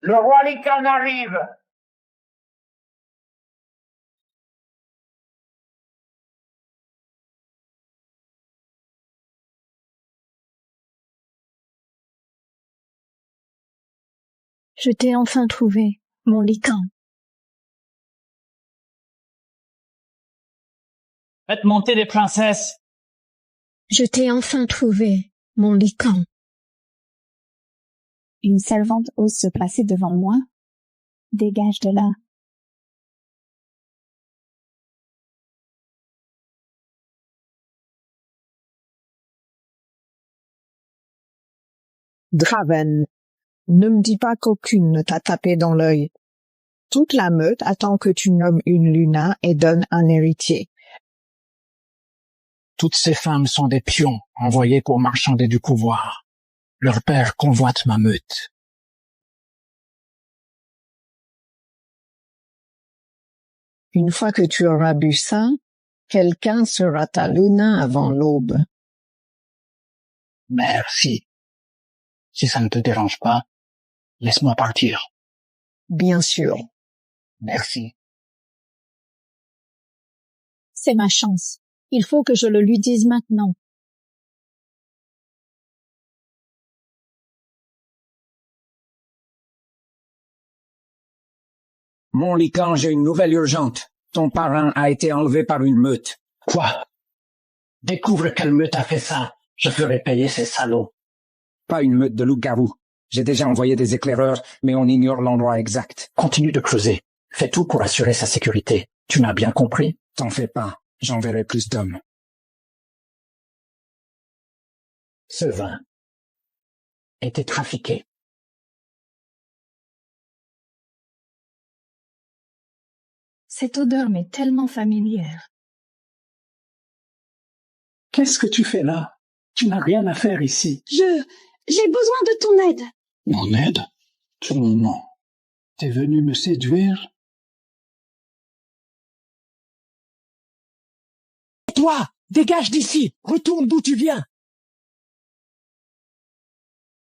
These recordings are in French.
Le roi Lycan arrive. Je t'ai enfin trouvé, mon Lycan. Faites monter les princesses. Je t'ai enfin trouvé, mon Lycan. Une servante ose se placer devant moi. Dégage de là. Draven, ne me dis pas qu'aucune ne t'a tapé dans l'œil. Toute la meute attend que tu nommes une Luna et donnes un héritier. Toutes ces femmes sont des pions envoyés pour marchander du pouvoir. Leur père convoite ma meute. Une fois que tu auras bu ça, quelqu'un sera ta Luna avant l'aube. Merci. Si ça ne te dérange pas, laisse-moi partir. Bien sûr. Merci. C'est ma chance. Il faut que je le lui dise maintenant. Mon Lycan, j'ai une nouvelle urgente. Ton parrain a été enlevé par une meute. Quoi? Découvre quelle meute a fait ça. Je ferai payer ces salauds. Pas une meute de loups-garous. J'ai déjà envoyé des éclaireurs, mais on ignore l'endroit exact. Continue de creuser. Fais tout pour assurer sa sécurité. Tu m'as bien compris? T'en fais pas. J'enverrai plus d'hommes. Ce vin était trafiqué. Cette odeur m'est tellement familière. Qu'est-ce que tu fais là? Tu n'as rien à faire ici. J'ai besoin de ton aide. Mon aide? Non. T'es venu me séduire? Toi, dégage d'ici. Retourne d'où tu viens.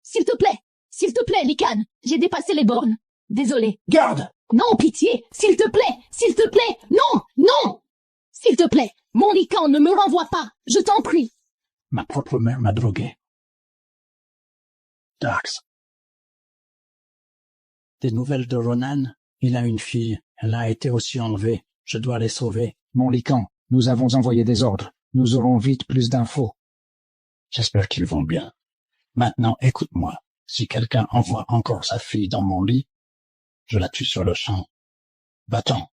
S'il te plaît, Lycan, j'ai dépassé les bornes. Désolé. Garde. Non, pitié, s'il te plaît, non. S'il te plaît, mon Lycan, ne me renvoie pas, je t'en prie. Ma propre mère m'a drogué. Dax. Des nouvelles de Ronan? Il a une fille. Elle a été aussi enlevée. Je dois les sauver. Mon Lycan, nous avons envoyé des ordres. Nous aurons vite plus d'infos. J'espère qu'ils vont bien. Maintenant, écoute-moi. Si quelqu'un envoie encore sa fille dans mon lit, je la tue sur le champ. Va-t'en.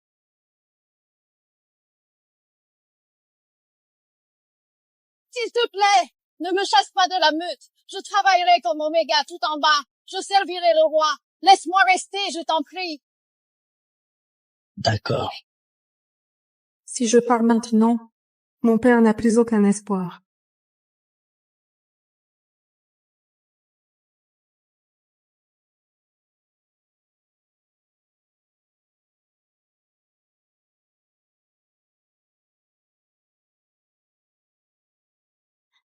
S'il te plaît, ne me chasse pas de la meute. Je travaillerai comme Oméga tout en bas. Je servirai le roi. Laisse-moi rester, je t'en prie. D'accord. Si je pars maintenant, mon père n'a plus aucun espoir.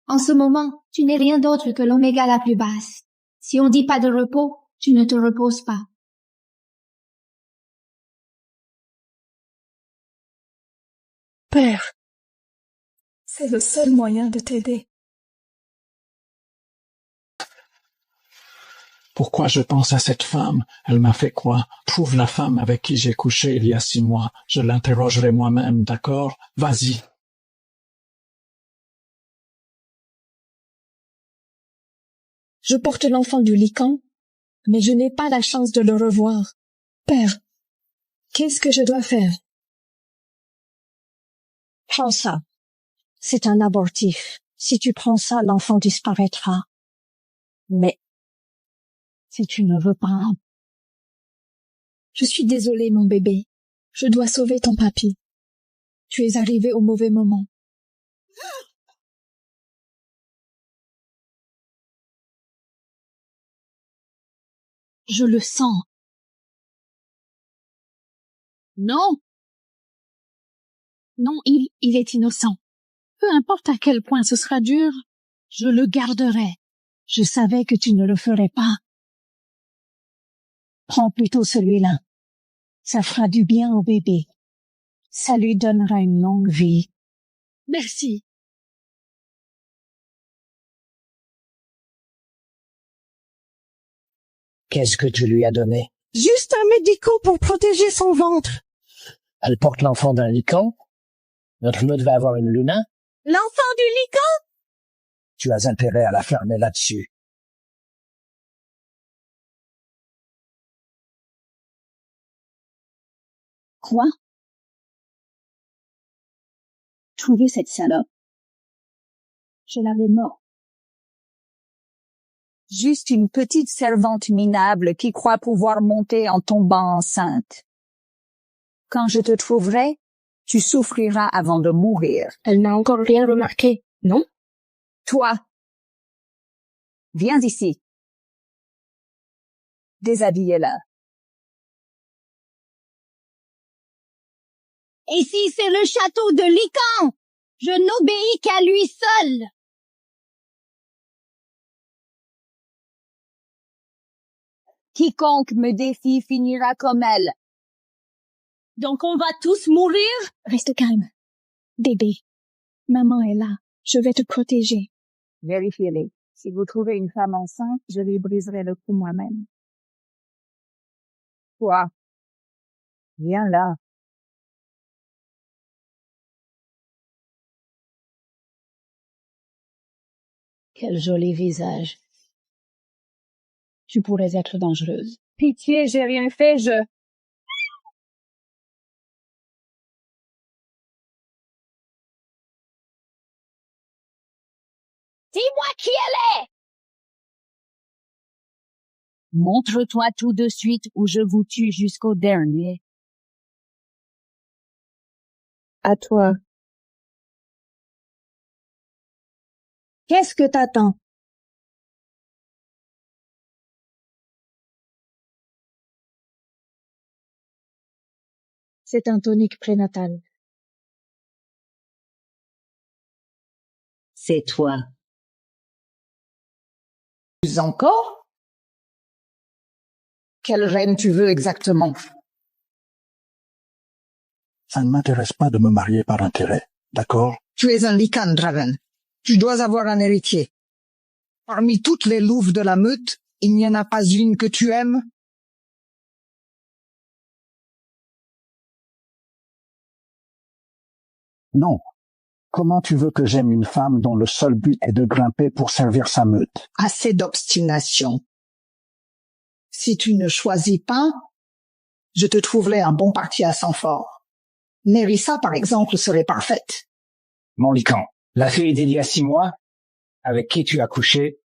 En ce moment, tu n'es rien d'autre que l'oméga la plus basse. Si on dit pas de repos, tu ne te reposes pas. Père, c'est le seul moyen de t'aider. Pourquoi je pense à cette femme? Elle m'a fait quoi? Trouve la femme avec qui j'ai couché il y a 6 mois. Je l'interrogerai moi-même, d'accord? Vas-y. Je porte l'enfant du Lycan, mais je n'ai pas la chance de le revoir. Père, qu'est-ce que je dois faire? Prends ça. C'est un abortif. Si tu prends ça, l'enfant disparaîtra. Mais si tu ne veux pas... Je suis désolée, mon bébé. Je dois sauver ton papy. Tu es arrivé au mauvais moment. Je le sens. Non. Non, il est innocent. Peu importe à quel point ce sera dur, je le garderai. Je savais que tu ne le ferais pas. Prends plutôt celui-là. Ça fera du bien au bébé. Ça lui donnera une longue vie. Merci. Qu'est-ce que tu lui as donné? Juste un médico pour protéger son ventre. Elle porte l'enfant d'un lycan? Notre meute va avoir une luna? L'enfant du lycan? Tu as intérêt à la fermer là-dessus. Quoi? Trouvez cette salope. Je l'avais morte. Juste une petite servante minable qui croit pouvoir monter en tombant enceinte. Quand je te trouverai, tu souffriras avant de mourir. Elle n'a encore rien remarqué, non? Toi, viens ici. Déshabillez-la. Ici, c'est le château de Lycan. Je n'obéis qu'à lui seul. Quiconque me défie finira comme elle. Donc on va tous mourir? Reste calme. Bébé, maman est là. Je vais te protéger. Vérifiez-les. Si vous trouvez une femme enceinte, je lui briserai le cou moi-même. Toi, viens là. Quel joli visage. Tu pourrais être dangereuse. Pitié, j'ai rien fait, Dis-moi qui elle est! Montre-toi tout de suite ou je vous tue jusqu'au dernier. À toi. Qu'est-ce que t'attends? C'est un tonique prénatal. C'est toi. Encore? Quelle reine tu veux exactement? Ça ne m'intéresse pas de me marier par intérêt, d'accord? Tu es un lycan, Draven. Tu dois avoir un héritier. Parmi toutes les louves de la meute, il n'y en a pas une que tu aimes? Non. Comment tu veux que j'aime une femme dont le seul but est de grimper pour servir sa meute? Assez d'obstination. Si tu ne choisis pas, je te trouverai un bon parti à Sanfort. Nerissa, par exemple, serait parfaite. Mon lycan, la fille d'il y a 6 mois, avec qui tu as couché,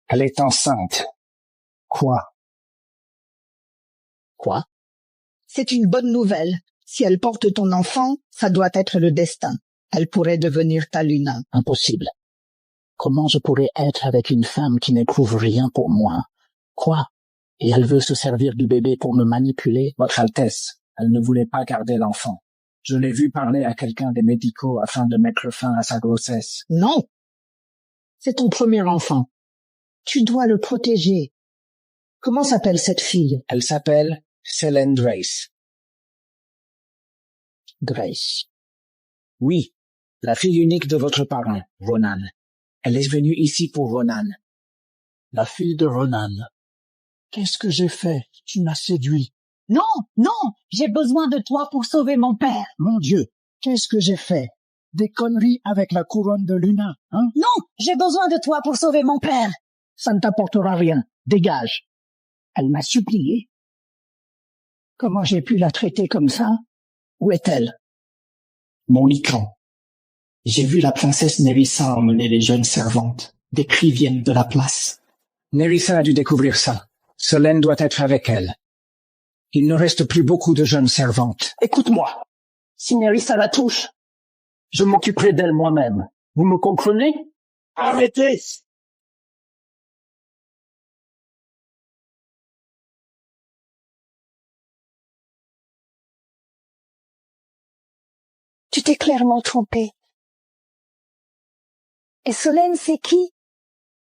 elle est enceinte. Quoi? Quoi? C'est une bonne nouvelle. Si elle porte ton enfant, ça doit être le destin. Elle pourrait devenir ta luna. Impossible. Comment je pourrais être avec une femme qui n'éprouve rien pour moi? Quoi? Et elle veut se servir du bébé pour me manipuler? Votre Altesse, elle ne voulait pas garder l'enfant. Je l'ai vu parler à quelqu'un des médicaux afin de mettre fin à sa grossesse. Non. C'est ton premier enfant. Tu dois le protéger. Comment s'appelle cette fille? Elle s'appelle Selene Grace. Grace. Oui, la fille unique de votre parent, Ronan. Elle est venue ici pour Ronan. La fille de Ronan. Qu'est-ce que j'ai fait? Tu m'as séduit. Non, non, j'ai besoin de toi pour sauver mon père. Mon Dieu, qu'est-ce que j'ai fait? Des conneries avec la couronne de Luna, hein? Non, j'ai besoin de toi pour sauver mon père. Ça ne t'apportera rien. Dégage. Elle m'a supplié. Comment j'ai pu la traiter comme ça? Où est-elle? Mon lycan. J'ai vu la princesse Nerissa emmener les jeunes servantes. Des cris viennent de la place. Nerissa a dû découvrir ça. Selene doit être avec elle. Il ne reste plus beaucoup de jeunes servantes. Écoute-moi. Si Nerissa la touche, je m'occuperai d'elle moi-même. Vous me comprenez? Arrêtez! Tu t'es clairement trompé. Et Solène, c'est qui?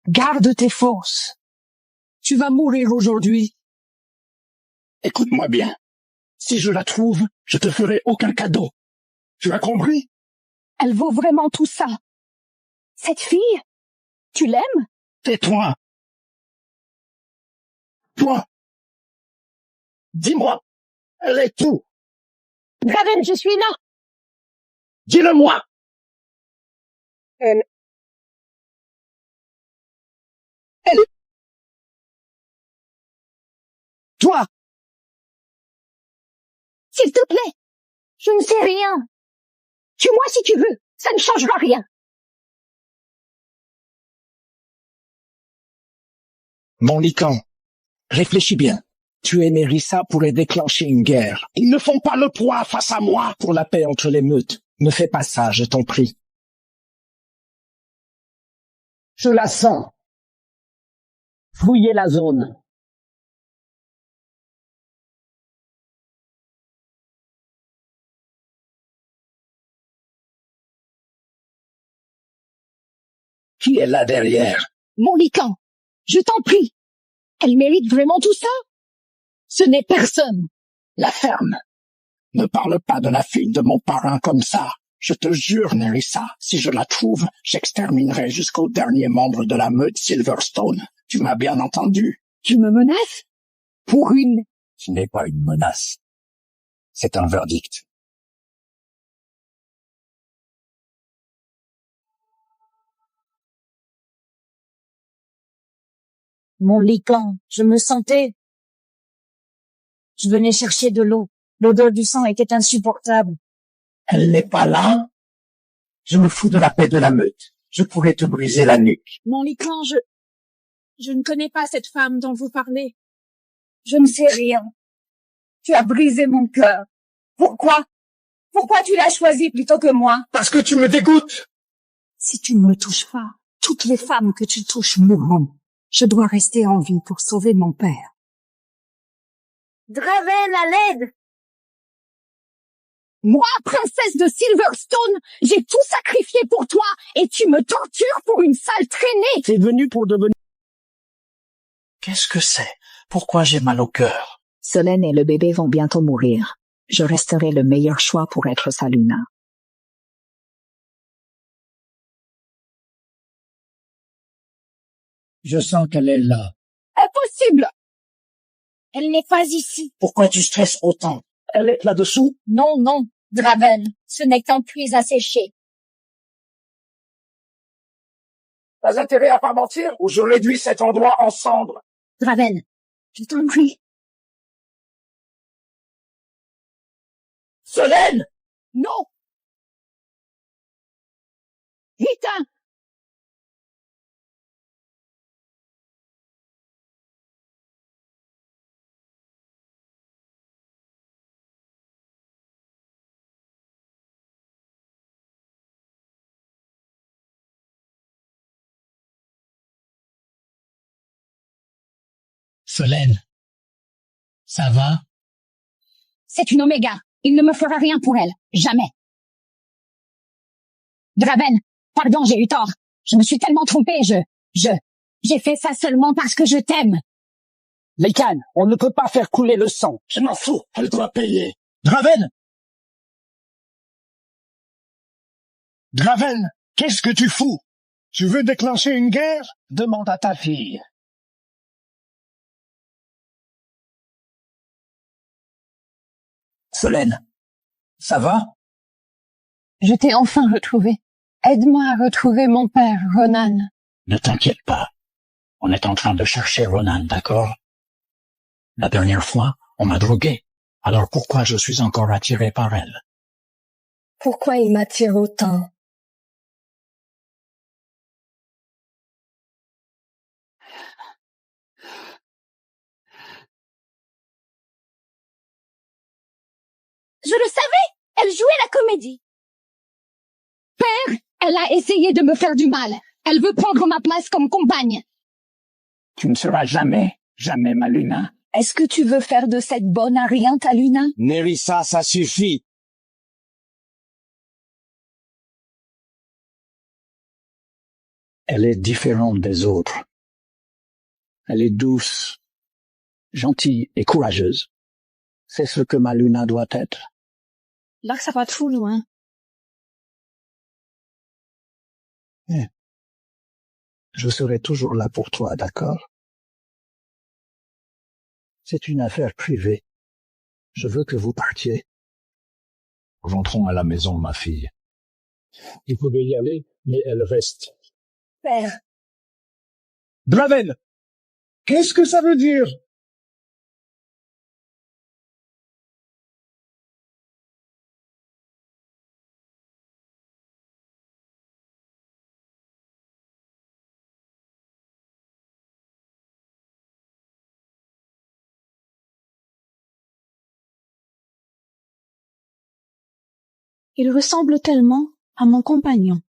Garde tes forces. Tu vas mourir aujourd'hui. Écoute-moi bien. Si je la trouve, je te ferai aucun cadeau. Tu as compris? Elle vaut vraiment tout ça. Cette fille, tu l'aimes? Tais-toi. Toi. Dis-moi. Elle est où? Draven, je suis là. Dis-le-moi. Elle... Toi. S'il te plaît. Je ne sais rien. Tue-moi si tu veux. Ça ne changera rien. Mon Lycan, réfléchis bien. Tuer Nerissa pourrait déclencher une guerre. Ils ne font pas le poids face à moi. Pour la paix entre les meutes, ne fais pas ça, je t'en prie. Je la sens. Fouillez la zone. Qui est là derrière? Mon Lycan, je t'en prie. Elle mérite vraiment tout ça? Ce n'est personne. La ferme. Ne parle pas de la fille de mon parrain comme ça. Je te jure, Nerissa, si je la trouve, j'exterminerai jusqu'au dernier membre de la meute Silverstone. Tu m'as bien entendu? Tu me menaces? Pour une... Ce n'est pas une menace. C'est un verdict. Mon Lycan, je me sentais... Je venais chercher de l'eau. L'odeur du sang était insupportable. Elle n'est pas là? Je me fous de la paix de la meute. Je pourrais te briser la nuque. Mon Lycan, je ne connais pas cette femme dont vous parlez. Je ne sais rien. Tu as brisé mon cœur. Pourquoi? Pourquoi tu l'as choisie plutôt que moi? Parce que tu me dégoûtes. Si tu ne me touches pas, toutes les femmes que tu touches mourront. Je dois rester en vie pour sauver mon père. Draven, à l'aide! Moi, princesse de Silverstone, j'ai tout sacrifié pour toi et tu me tortures pour une sale traînée! T'es venu pour devenir... Qu'est-ce que c'est? Pourquoi j'ai mal au cœur? Solène et le bébé vont bientôt mourir. Je resterai le meilleur choix pour être sa Luna. Je sens qu'elle est là. Impossible! Elle n'est pas ici. Pourquoi tu stresses autant? Elle est là-dessous? Non, non, Draven, ce n'est qu'un puits asséché. T'as intérêt à pas mentir ou je réduis cet endroit en cendres? Draven, je t'en prie. Solène! Non! Vite! Solène, ça va? C'est une Oméga. Il ne me fera rien pour elle. Jamais. Draven, pardon, j'ai eu tort. Je me suis tellement trompé, j'ai fait ça seulement parce que je t'aime. Lycan, on ne peut pas faire couler le sang. Je m'en fous, elle doit payer. Draven! Draven, qu'est-ce que tu fous? Tu veux déclencher une guerre? Demande à ta fille. Solène, ça va? Je t'ai enfin retrouvé. Aide-moi à retrouver mon père, Ronan. Ne t'inquiète pas. On est en train de chercher Ronan, d'accord? La dernière fois, on m'a drogué. Alors pourquoi je suis encore attiré par elle? Pourquoi il m'attire autant? Je le savais! Elle jouait la comédie. Père, elle a essayé de me faire du mal. Elle veut prendre ma place comme compagne. Tu ne seras jamais ma Luna. Est-ce que tu veux faire de cette bonne à rien ta Luna? Nerissa, ça suffit. Elle est différente des autres. Elle est douce, gentille et courageuse. C'est ce que ma Luna doit être. Là, ça va trop loin. Je serai toujours là pour toi, d'accord? C'est une affaire privée. Je veux que vous partiez. Rentrons à la maison, ma fille. Vous pouvez y aller, mais elle reste. Père, Draven! Qu'est-ce que ça veut dire? Il ressemble tellement à mon compagnon.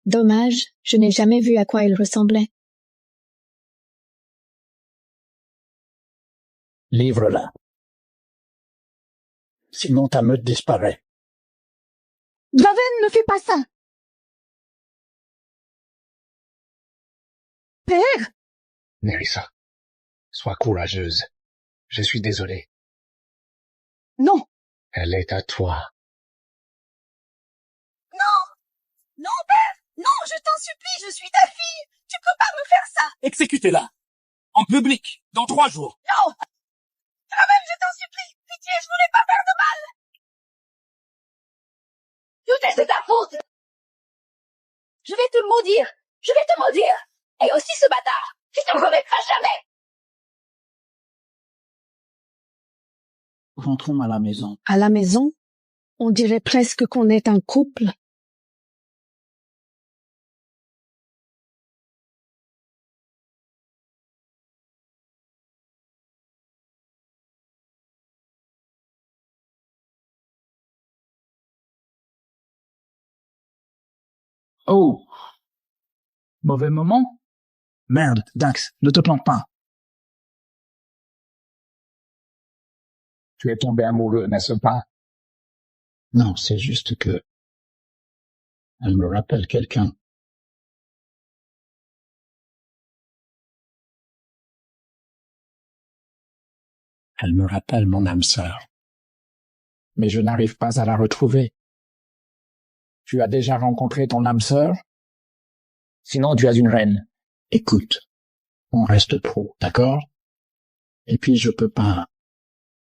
Dommage, je n'ai jamais vu à quoi il ressemblait. Livre-la. Sinon ta meute disparaît. Draven, ne fais pas ça! Père! Nerissa, sois courageuse. Je suis désolé. Non! Elle est à toi. Non, père! Non, je t'en supplie, je suis ta fille! Tu peux pas me faire ça! Exécutez-la! En public, dans 3 jours. Non! Draven, je t'en supplie! Pitié, je voulais pas faire de mal! Tout est de ta faute! Je vais te maudire! Je vais te maudire! Et aussi ce bâtard! Tu t'en remettras jamais! Rentrons à la maison. À la maison, on dirait presque qu'on est un couple. Oh! Mauvais moment? Merde, Dax, ne te plante pas. Tu es tombé amoureux, n'est-ce pas? Non, c'est juste que... Elle me rappelle quelqu'un. Elle me rappelle mon âme sœur. Mais je n'arrive pas à la retrouver. Tu as déjà rencontré ton âme sœur? Sinon tu as une reine. Écoute, on reste pro, d'accord? Et puis je peux pas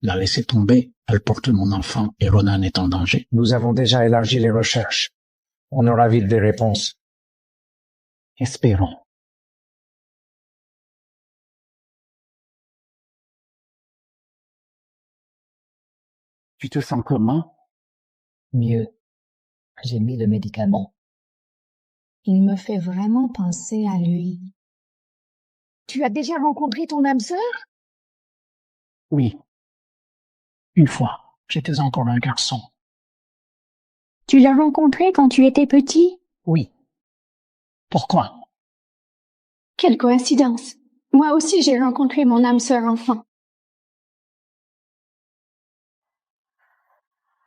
la laisser tomber. Elle porte mon enfant et Ronan est en danger. Nous avons déjà élargi les recherches. On aura vite des réponses. Espérons. Tu te sens comment? mieux. J'ai mis le médicament. Il me fait vraiment penser à lui. Tu as déjà rencontré ton âme sœur? Oui. Une fois, j'étais encore un garçon. Tu l'as rencontré quand tu étais petit? Oui. Pourquoi? Quelle coïncidence! Moi aussi j'ai rencontré mon âme sœur enfant.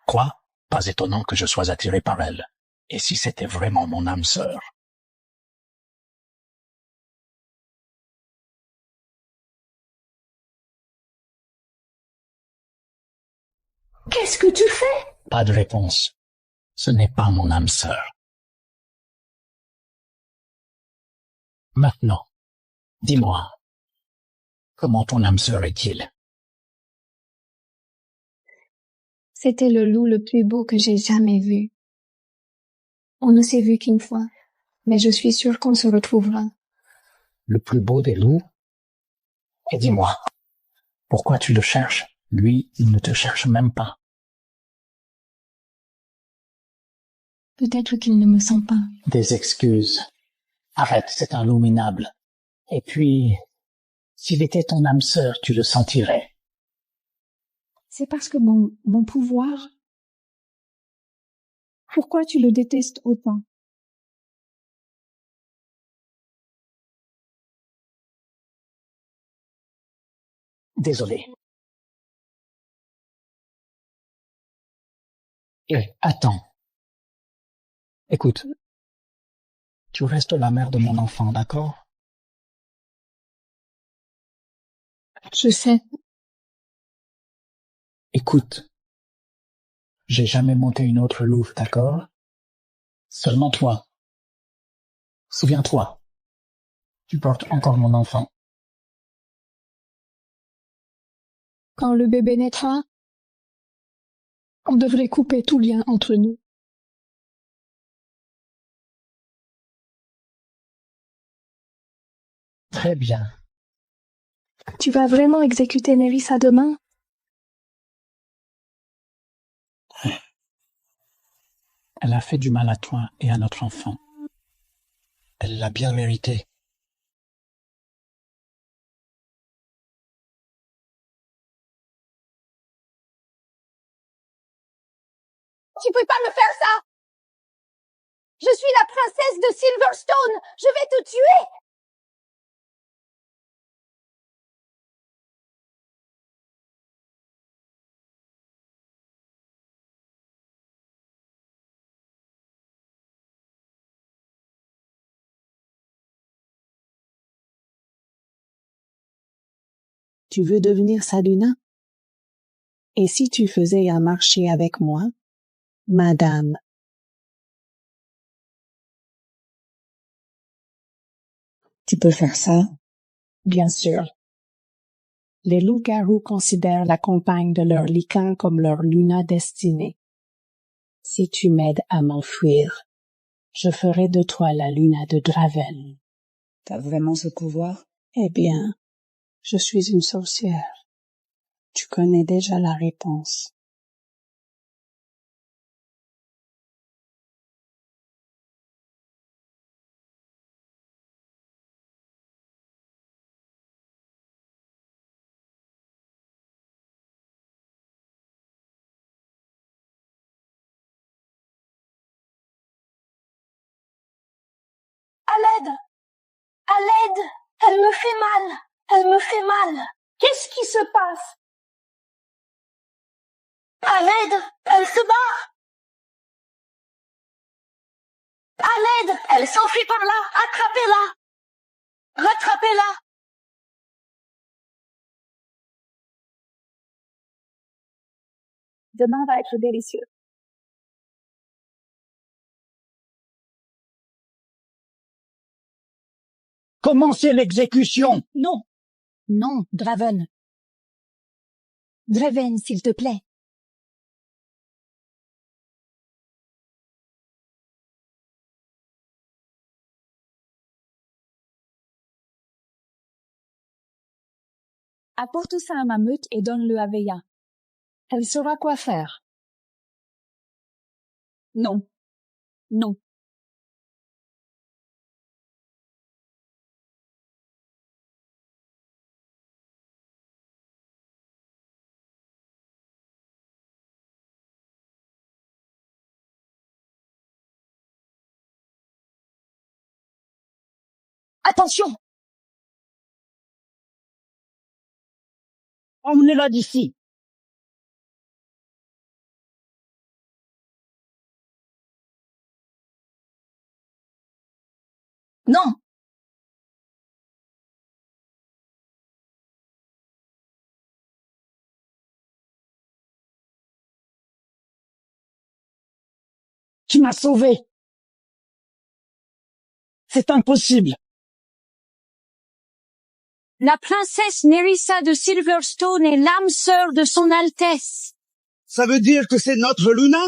Quoi? Pas étonnant que je sois attiré par elle. Et si c'était vraiment mon âme sœur? Qu'est-ce que tu fais? Pas de réponse. Ce n'est pas mon âme sœur. Maintenant, dis-moi, comment ton âme sœur est-il? C'était le loup le plus beau que j'ai jamais vu. On ne s'est vu qu'une fois, mais je suis sûre qu'on se retrouvera. Le plus beau des loups? Et dis-moi, pourquoi tu le cherches? Lui, il ne te cherche même pas. Peut-être qu'il ne me sent pas. Des excuses. Arrête, c'est un loup minable. Et puis, s'il était ton âme sœur, tu le sentirais. C'est parce que mon pouvoir... Pourquoi tu le détestes autant? Désolé. Attends. Écoute. Tu restes la mère de mon enfant, d'accord? Je sais. Écoute. J'ai jamais monté une autre louve, d'accord? Seulement toi. Souviens-toi. Tu portes encore mon enfant. Quand le bébé naîtra, on devrait couper tout lien entre nous. Très bien. Tu vas vraiment exécuter Nerissa demain? Elle a fait du mal à toi et à notre enfant. Elle l'a bien mérité. Tu peux pas me faire ça! Je suis la princesse de Silverstone! Je vais te tuer! Tu veux devenir sa Luna? Et si tu faisais un marché avec moi, madame? Tu peux faire ça? Bien sûr. Les loups-garous considèrent la compagne de leur lycan comme leur Luna destinée. Si tu m'aides à m'enfuir, je ferai de toi la Luna de Draven. T'as vraiment ce pouvoir? Eh bien, je suis une sorcière. Tu connais déjà la réponse. À l'aide! À l'aide! Elle me fait mal! Elle me fait mal! Qu'est-ce qui se passe? À l'aide! Elle se bat! À l'aide! Elle s'enfuit par là! Attrapez-la! Rattrapez-la! Demain va être délicieux. Commencez l'exécution! Non. Non, Draven. Draven, s'il te plaît. Apporte ça à ma meute et donne-le à Veya. Elle saura quoi faire. Non. Non. Attention! Emmenez-la d'ici. Non! Tu m'as sauvé. C'est impossible. La princesse Nerissa de Silverstone est l'âme sœur de son Altesse. Ça veut dire que c'est notre Luna?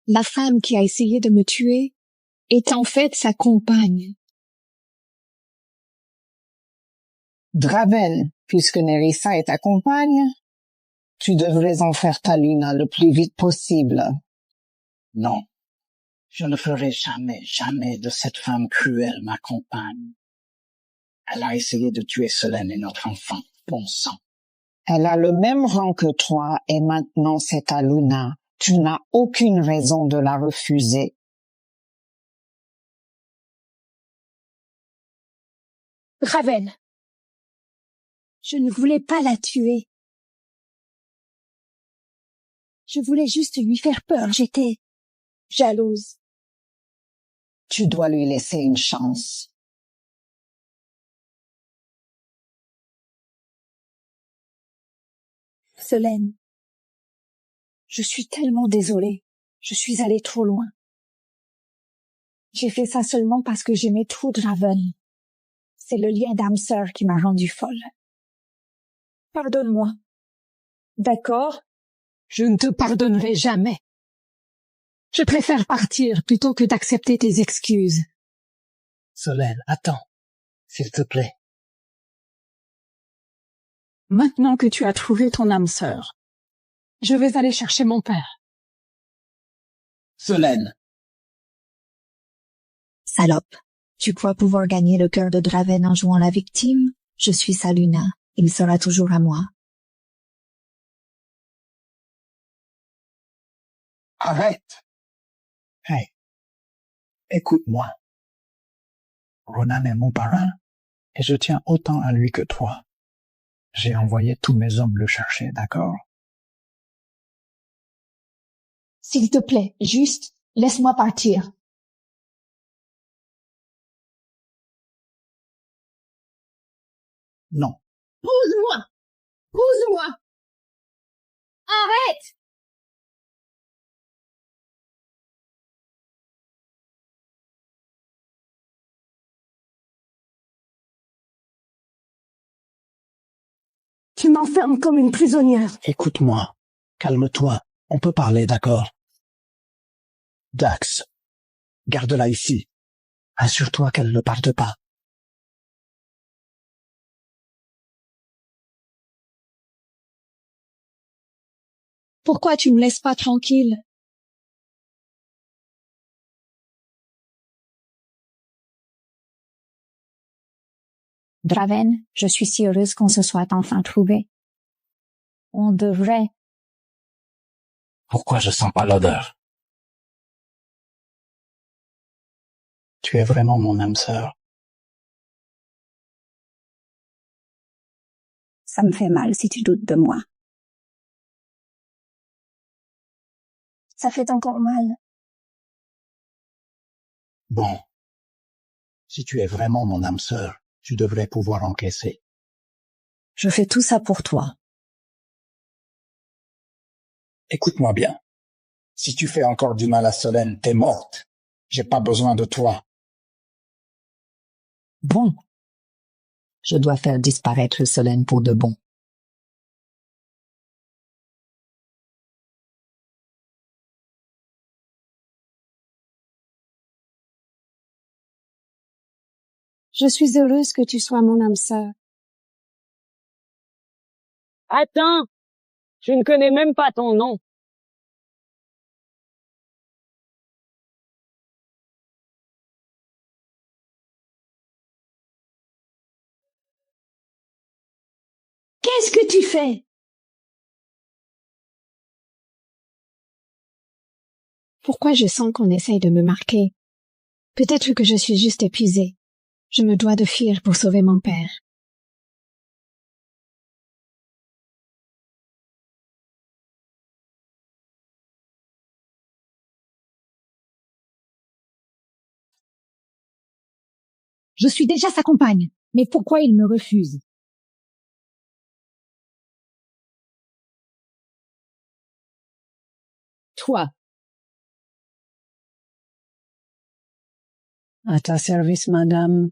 La femme qui a essayé de me tuer est en fait sa compagne. Draven, puisque Nerissa est ta compagne, tu devrais en faire ta Luna le plus vite possible. Non. Je ne ferai jamais de cette femme cruelle ma compagne. Elle a essayé de tuer Selene et notre enfant. Bon sang. Elle a le même rang que toi et maintenant c'est ta Luna. Tu n'as aucune raison de la refuser. Raven. Je ne voulais pas la tuer. Je voulais juste lui faire peur. J'étais jalouse. Tu dois lui laisser une chance. Solène. Je suis tellement désolée. Je suis allée trop loin. J'ai fait ça seulement parce que j'aimais trop Draven. C'est le lien d'âme-sœur qui m'a rendue folle. Pardonne-moi. D'accord? Je ne te pardonnerai jamais. Je préfère partir plutôt que d'accepter tes excuses. Solène, attends. S'il te plaît. Maintenant que tu as trouvé ton âme sœur, je vais aller chercher mon père. Solène. Salope. Tu crois pouvoir gagner le cœur de Draven en jouant la victime? Je suis sa Luna. Il sera toujours à moi. Arrête! Hey, écoute-moi. Ronan est mon parrain, et je tiens autant à lui que toi. J'ai envoyé tous mes hommes le chercher, d'accord? S'il te plaît, juste, laisse-moi partir. Non. Pose-moi! Pose-moi! Arrête! Tu m'enfermes comme une prisonnière. Écoute-moi. Calme-toi. On peut parler, d'accord? Dax, garde-la ici. Assure-toi qu'elle ne parte pas. Pourquoi tu me laisses pas tranquille? Draven, je suis si heureuse qu'on se soit enfin trouvé. On devrait... Pourquoi je sens pas l'odeur? Tu es vraiment mon âme sœur. Ça me fait mal si tu doutes de moi. Ça fait encore mal. Bon. Si tu es vraiment mon âme sœur, tu devrais pouvoir encaisser. Je fais tout ça pour toi. Écoute-moi bien. Si tu fais encore du mal à Solène, t'es morte. J'ai pas besoin de toi. Bon. Je dois faire disparaître Solène pour de bon. Je suis heureuse que tu sois mon âme sœur. Attends, je ne connais même pas ton nom. Qu'est-ce que tu fais? Pourquoi je sens qu'on essaye de me marquer? Peut-être que je suis juste épuisée. Je me dois de fuir pour sauver mon père. Je suis déjà sa compagne, mais pourquoi il me refuse? Toi. À ta service, madame.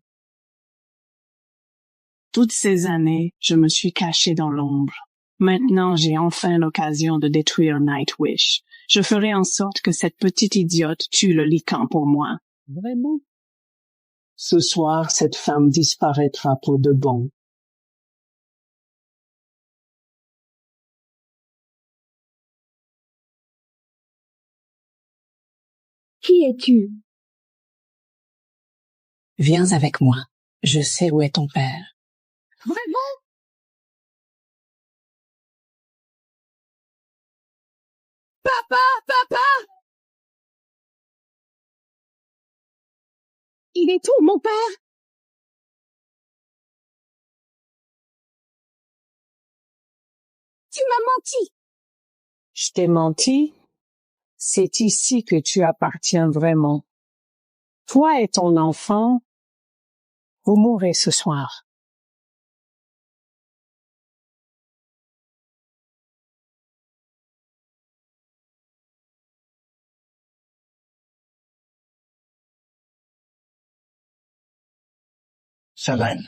Toutes ces années, je me suis caché dans l'ombre. Maintenant, j'ai enfin l'occasion de détruire Nightwish. Je ferai en sorte que cette petite idiote tue le Lycan pour moi. Vraiment? Ce soir, cette femme disparaîtra pour de bon. Qui es-tu? Viens avec moi. Je sais où est ton père. Vraiment? Papa! Papa! Il est où, mon père? Tu m'as menti. Je t'ai menti? C'est ici que tu appartiens vraiment. Toi et ton enfant, vous mourrez ce soir. Solène.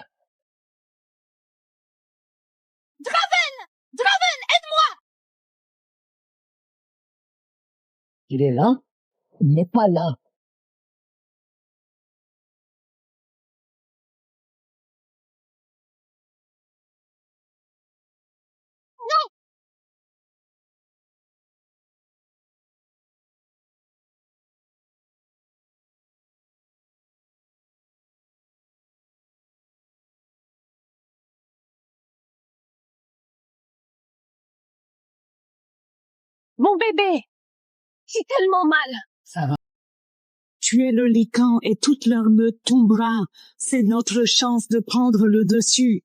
Draven! Draven, aide-moi! Il est là? Il n'est pas là. Non! Mon bébé! J'ai tellement mal. Ça va. Tuer le Lycan et toute leur meute tombera. C'est notre chance de prendre le dessus.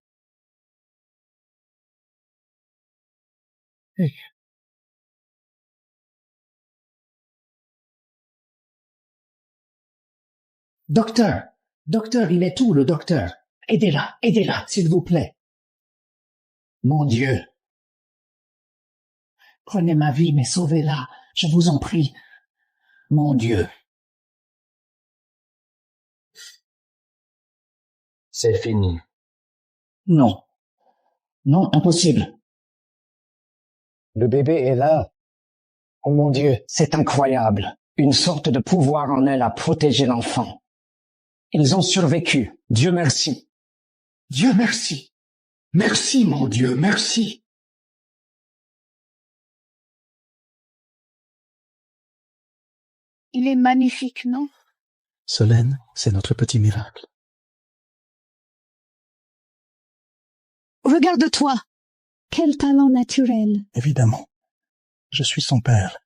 Hey. Docteur! Docteur, il est où, le docteur? Aidez-la, s'il vous plaît. Mon Dieu! Prenez ma vie, mais sauvez-la, je vous en prie. Mon Dieu! C'est fini. Non. Non, impossible. Le bébé est là. Oh mon Dieu, c'est incroyable. Une sorte de pouvoir en elle a protégé l'enfant. Ils ont survécu. Dieu merci. Dieu merci. Merci, mon Dieu, merci. Il est magnifique, non? Solène, c'est notre petit miracle. Regarde-toi. Quel talent naturel. Évidemment. Je suis son père.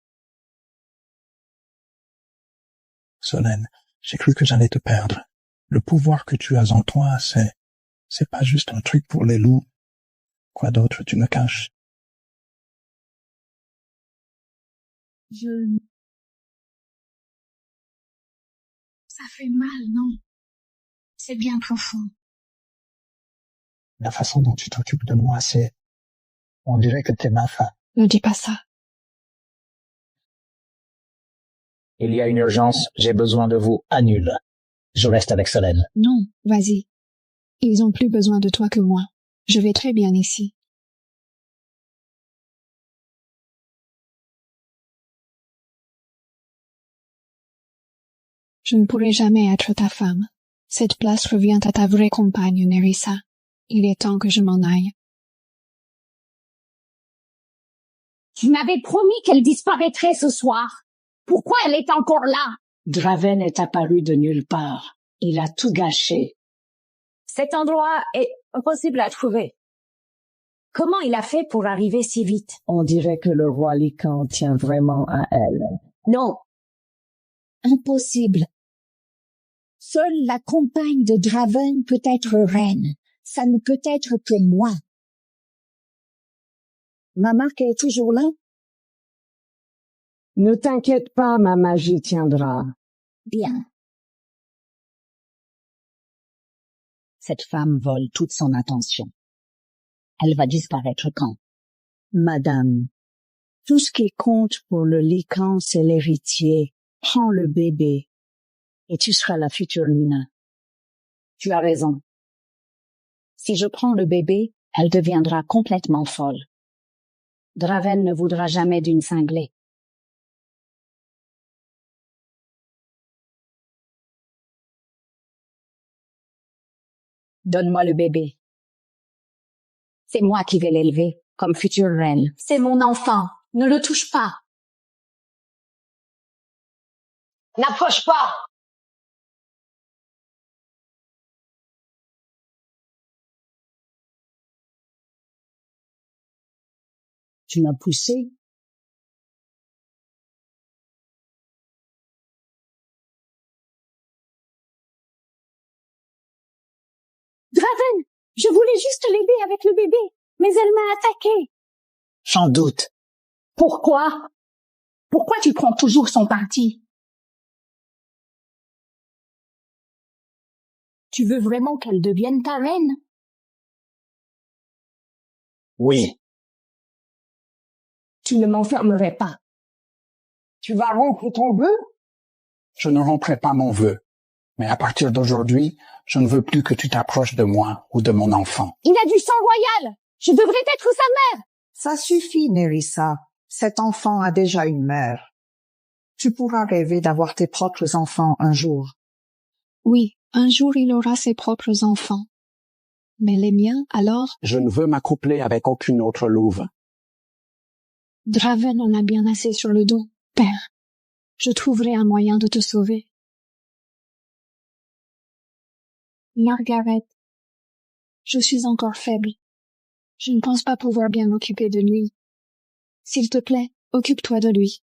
Solène, j'ai cru que j'allais te perdre. Le pouvoir que tu as en toi, c'est pas juste un truc pour les loups. Quoi d'autre tu me caches? Ça fait mal, non? C'est bien profond. La façon dont tu t'occupes de moi, on dirait que t'es ma femme. Ne dis pas ça. Il y a une urgence, j'ai besoin de vous. Annule. Je reste avec Solène. Non, vas-y. Ils ont plus besoin de toi que moi. Je vais très bien ici. Je ne pourrai jamais être ta femme. Cette place revient à ta vraie compagne, Nerissa. Il est temps que je m'en aille. Tu m'avais promis qu'elle disparaîtrait ce soir. Pourquoi elle est encore là? Draven est apparu de nulle part. Il a tout gâché. Cet endroit est impossible à trouver. Comment il a fait pour arriver si vite? On dirait que le roi Lycan tient vraiment à elle. Non. Impossible. Seule la compagne de Draven peut être reine. Ça ne peut être que moi. Ma marque est toujours là? Ne t'inquiète pas, ma magie tiendra. Bien. Cette femme vole toute son attention. Elle va disparaître quand? Madame, tout ce qui compte pour le Lycan, c'est l'héritier. Prends le bébé et tu seras la future Luna. Tu as raison. Si je prends le bébé, elle deviendra complètement folle. Draven ne voudra jamais d'une cinglée. Donne-moi le bébé. C'est moi qui vais l'élever comme future reine. C'est mon enfant. Ne le touche pas. N'approche pas! Tu m'as poussé. Draven, je voulais juste l'aider avec le bébé, mais elle m'a attaqué. J'en doute. Pourquoi? Pourquoi tu prends toujours son parti? Tu veux vraiment qu'elle devienne ta reine? Oui. Tu ne m'enfermerais pas. Tu vas rompre ton vœu? Je ne romprai pas mon vœu. Mais à partir d'aujourd'hui, je ne veux plus que tu t'approches de moi ou de mon enfant. Il a du sang royal. Je devrais être sa mère. Ça suffit, Nerissa. Cet enfant a déjà une mère. Tu pourras rêver d'avoir tes propres enfants un jour. Oui, un jour il aura ses propres enfants. Mais les miens, alors? Je ne veux m'accoupler avec aucune autre louve. Draven en a bien assez sur le dos. Père, je trouverai un moyen de te sauver. Margaret, je suis encore faible. Je ne pense pas pouvoir bien m'occuper de lui. S'il te plaît, occupe-toi de lui.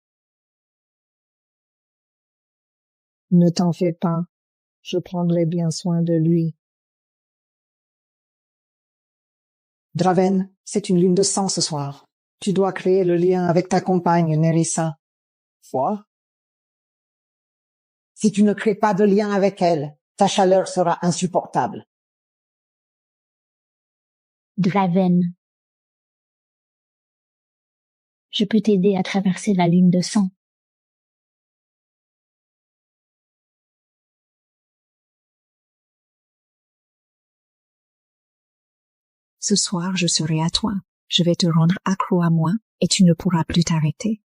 Ne t'en fais pas. Je prendrai bien soin de lui. Draven, c'est une lune de sang ce soir. Tu dois créer le lien avec ta compagne, Nerissa. Quoi? Si tu ne crées pas de lien avec elle, ta chaleur sera insupportable. Draven. Je peux t'aider à traverser la ligne de sang. Ce soir, je serai à toi. Je vais te rendre accro à moi et tu ne pourras plus t'arrêter.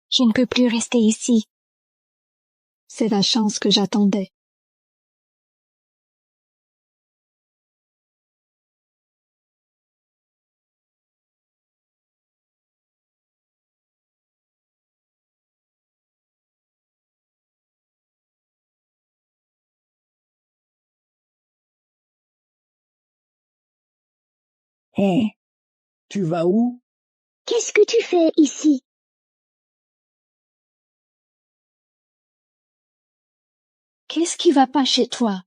Je ne peux plus rester ici. C'est la chance que j'attendais. Hé, tu vas où? Qu'est-ce que tu fais ici? Qu'est-ce qui va pas chez toi?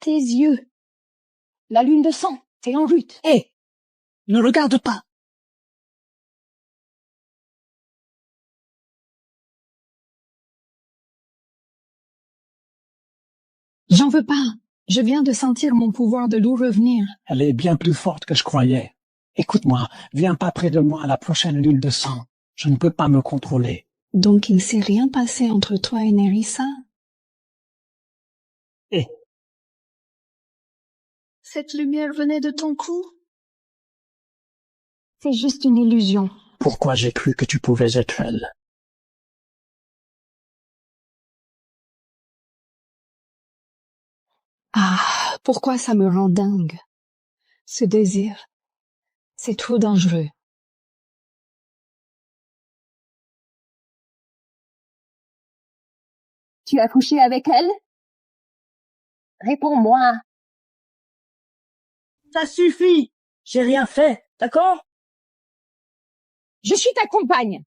Tes yeux. La lune de sang, t'es en route. Hé, ne regarde pas. J'en veux pas. Je viens de sentir mon pouvoir de loup revenir. Elle est bien plus forte que je croyais. Écoute-moi, viens pas près de moi à la prochaine lune de sang. Je ne peux pas me contrôler. Donc il s'est rien passé entre toi et Nerissa? Hé. Cette lumière venait de ton cou? C'est juste une illusion. Pourquoi j'ai cru que tu pouvais être elle? Ah, pourquoi ça me rend dingue? Ce désir, c'est trop dangereux. Tu as couché avec elle? Réponds-moi. Ça suffit. J'ai rien fait, d'accord? Je suis ta compagne.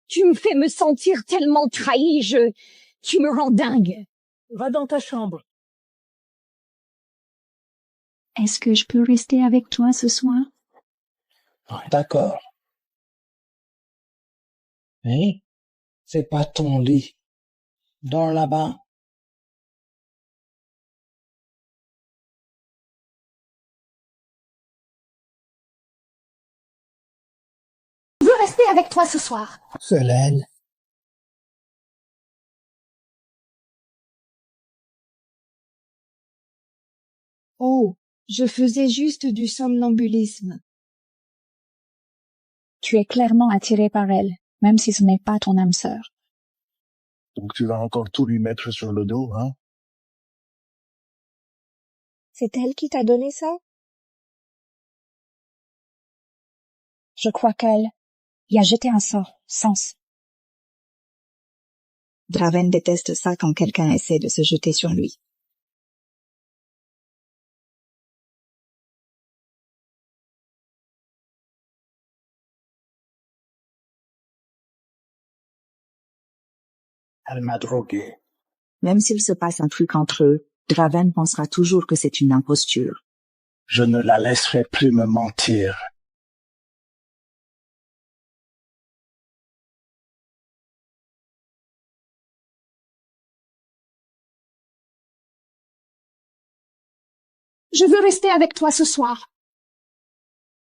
Tu me fais me sentir tellement trahi, tu me rends dingue. Va dans ta chambre. Est-ce que je peux rester avec toi ce soir? D'accord. Hé, c'est pas ton lit. Dors là-bas. Je veux rester avec toi ce soir. Solène. Oh, je faisais juste du somnambulisme. Tu es clairement attiré par elle, même si ce n'est pas ton âme sœur. Donc tu vas encore tout lui mettre sur le dos, hein? C'est elle qui t'a donné ça? Je crois qu'elle y a jeté un sort, Sens. Draven déteste ça quand quelqu'un essaie de se jeter sur lui. Elle m'a drogué. Même s'il se passe un truc entre eux, Draven pensera toujours que c'est une imposture. Je ne la laisserai plus me mentir. Je veux rester avec toi ce soir.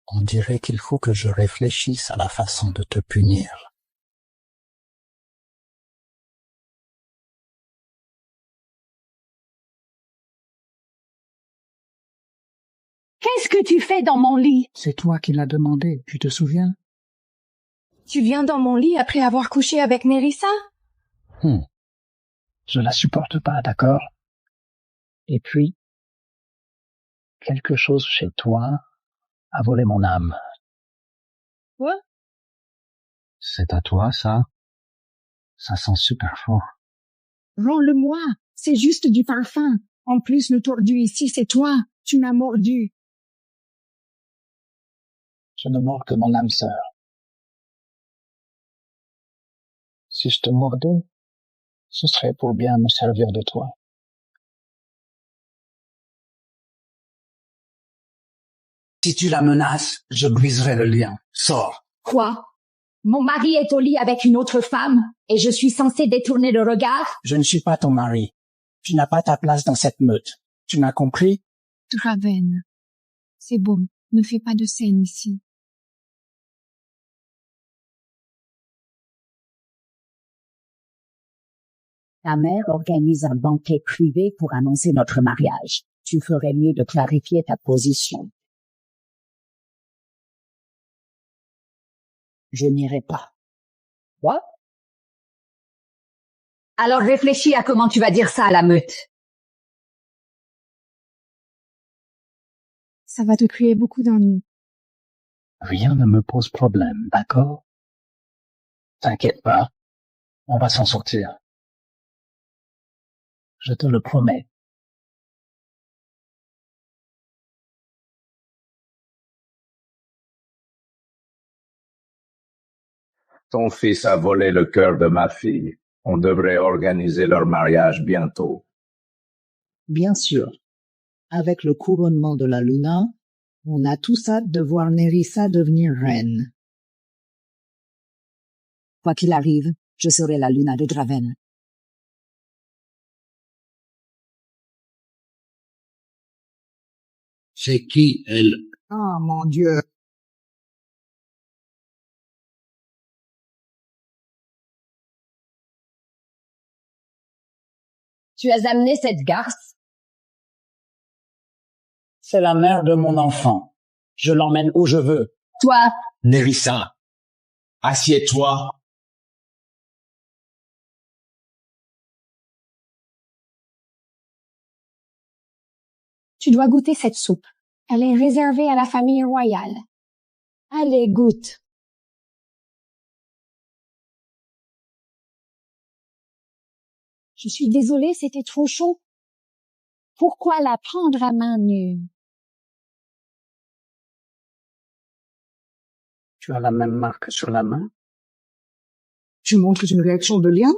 On dirait qu'il faut que je réfléchisse à la façon de te punir. Qu'est-ce que tu fais dans mon lit? C'est toi qui l'as demandé, tu te souviens? Tu viens dans mon lit après avoir couché avec Nerissa? Je la supporte pas, d'accord? Et puis, quelque chose chez toi a volé mon âme. Quoi? C'est à toi, ça? Ça sent super fort. Rends-le-moi. C'est juste du parfum. En plus, le tordu ici, c'est toi. Tu m'as mordu. Je ne mords que mon âme sœur. Si je te mordais, ce serait pour bien me servir de toi. Si tu la menaces, je briserai le lien. Sors. Quoi? Mon mari est au lit avec une autre femme et je suis censée détourner le regard? Je ne suis pas ton mari. Tu n'as pas ta place dans cette meute. Tu m'as compris? Draven. C'est bon. Ne fais pas de scène ici. Ta mère organise un banquet privé pour annoncer notre mariage. Tu ferais mieux de clarifier ta position. Je n'irai pas. Quoi? Alors réfléchis à comment tu vas dire ça à la meute. Ça va te créer beaucoup d'ennuis. Rien ne me pose problème, d'accord? T'inquiète pas, on va s'en sortir. Je te le promets. Ton fils a volé le cœur de ma fille. On devrait organiser leur mariage bientôt. Bien sûr. Avec le couronnement de la Luna, on a tous hâte de voir Nerissa devenir reine. Quoi qu'il arrive, je serai la Luna de Draven. C'est qui, elle? Oh mon Dieu! Tu as amené cette garce? C'est la mère de mon enfant. Je l'emmène où je veux. Toi? Nerissa, assieds-toi. Tu dois goûter cette soupe. Elle est réservée à la famille royale. Allez, goûte. Je suis désolée, c'était trop chaud. Pourquoi la prendre à main nue? Tu as la même marque sur la main? Tu montres une réaction de lien?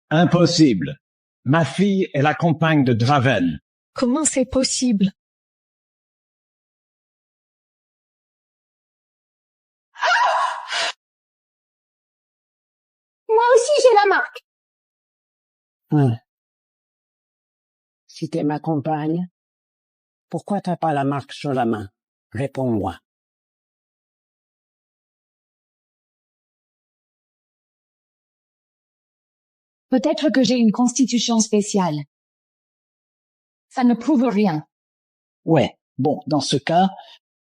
Impossible. Ma fille est la compagne de Draven. Comment c'est possible? Moi aussi, j'ai la marque. Si t'es ma compagne, pourquoi t'as pas la marque sur la main? Réponds-moi. Peut-être que j'ai une constitution spéciale. Ça ne prouve rien. Ouais, bon, dans ce cas,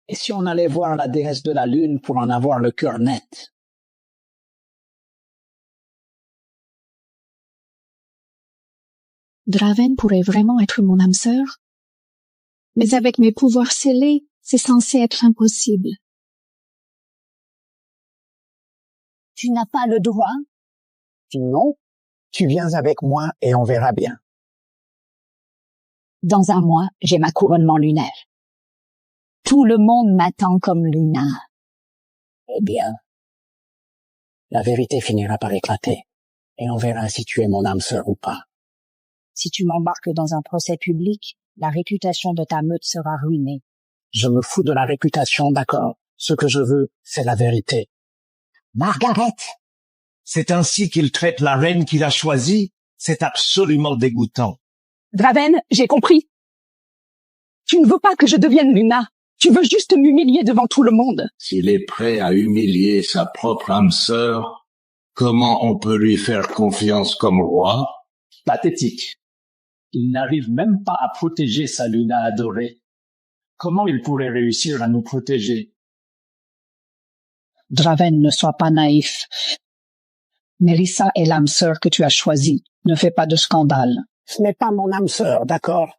et si on allait voir la déesse de la lune pour en avoir le cœur net? Draven pourrait vraiment être mon âme sœur, mais avec mes pouvoirs scellés, c'est censé être impossible. Tu n'as pas le droit? Non, tu viens avec moi et on verra bien. Dans un mois, j'ai ma couronnement lunaire. Tout le monde m'attend comme Luna. Eh bien, la vérité finira par éclater et on verra si tu es mon âme sœur ou pas. Si tu m'embarques dans un procès public, la réputation de ta meute sera ruinée. Je me fous de la réputation, d'accord. Ce que je veux, c'est la vérité. Margaret! C'est ainsi qu'il traite la reine qu'il a choisie? C'est absolument dégoûtant. Draven, j'ai compris. Tu ne veux pas que je devienne Luna. Tu veux juste m'humilier devant tout le monde. S'il est prêt à humilier sa propre âme sœur, comment on peut lui faire confiance comme roi? Pathétique. Il n'arrive même pas à protéger sa Luna adorée. Comment il pourrait réussir à nous protéger? Draven, ne sois pas naïf. Nerissa est l'âme sœur que tu as choisie. Ne fais pas de scandale. Ce n'est pas mon âme sœur, d'accord?